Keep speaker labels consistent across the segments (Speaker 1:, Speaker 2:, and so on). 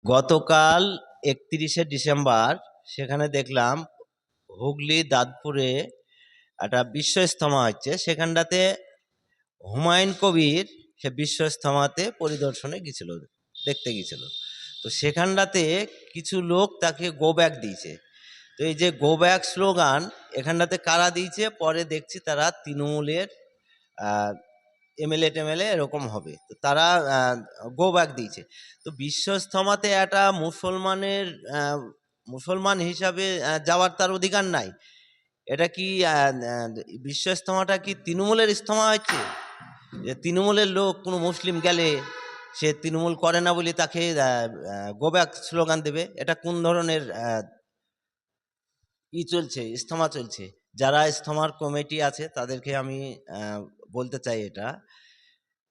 Speaker 1: গতকাল ৩১শে ডিসেম্বর সেখানে দেখলাম হুগলি দাঁতপুরে একটা বিশ্ব ইজতেমা হচ্ছে। সেখানটাতে হুমায়ুন কবির সে বিশ্ব ইজতেমাতে পরিদর্শনে গেছিল, দেখতে গেছিল। তো সেখানটাতে কিছু লোক তাকে গো ব্যাক দিয়েছে। তো এই যে গো ব্যাক স্লোগান এখানটাতে কারা দিয়েছে, পরে দেখছি তারা তৃণমূলের এমএলএ টেমএলএ এরকম হবে। তো তারা গো ব্যাক দিয়েছে। তো বিশ্ব ইজতেমাতে একটা মুসলমান হিসাবে যাওয়ার তার অধিকার নাই। এটা কি বিশ্ব ইজতেমাটা কি তৃণমূলের ইজতেমা হচ্ছে? যে তৃণমূলের লোক কোনো মুসলিম গেলে সে তৃণমূল করে না বলে তাকে গো ব্যাক স্লোগান দেবে? এটা কোন ধরনের চলছে, ইজতেমা চলছে? যারা ইজতেমার কমিটি আছে তাদেরকে আমি বলতে চাই এটা,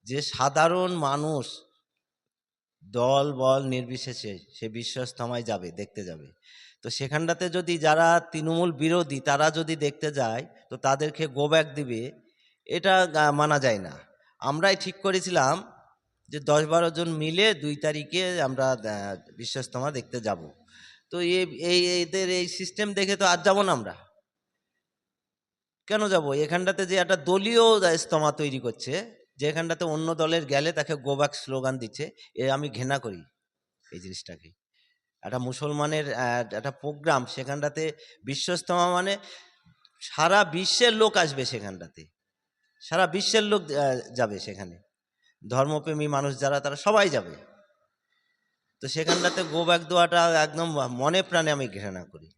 Speaker 1: যে সাধারণ মানুষ দল বল নির্বিশেষে সে বিশ্ব ইজতেমায় যাবে, দেখতে যাবে। তো সেখানটাতে যদি যারা তৃণমূল বিরোধী তারা যদি দেখতে যায় তো তাদেরকে গো ব্যাক দিবে, এটা মানা যায় না। আমরাই ঠিক করেছিলাম যে ১০-১২ জন মিলে ২ তারিখে আমরা বিশ্ব ইজতেমা দেখতে যাব। তো এদের এই সিস্টেম দেখে তো আজ যাব না আমরা। কেন যাব? এখানটাতে যে একটা দলীয় ইজতেমা তৈরি করছে, যেখানটাতে অন্য দলের গেলে তাকে গো ব্যাক স্লোগান দিচ্ছে, আমি ঘৃণা করি এই জিনিসটাকে। একটা মুসলমানের একটা প্রোগ্রাম, সেখানটাতে বিশ্ব ইজতেমা মানে সারা বিশ্বের লোক আসবে সেখানটাতে, সারা বিশ্বের লোক যাবে সেখানে, ধর্মপ্রেমী মানুষ যারা তারা সবাই যাবে। তো সেখানটাতে গো ব্যাক দেওয়াটা একদম মনে প্রাণে আমি ঘৃণা করি।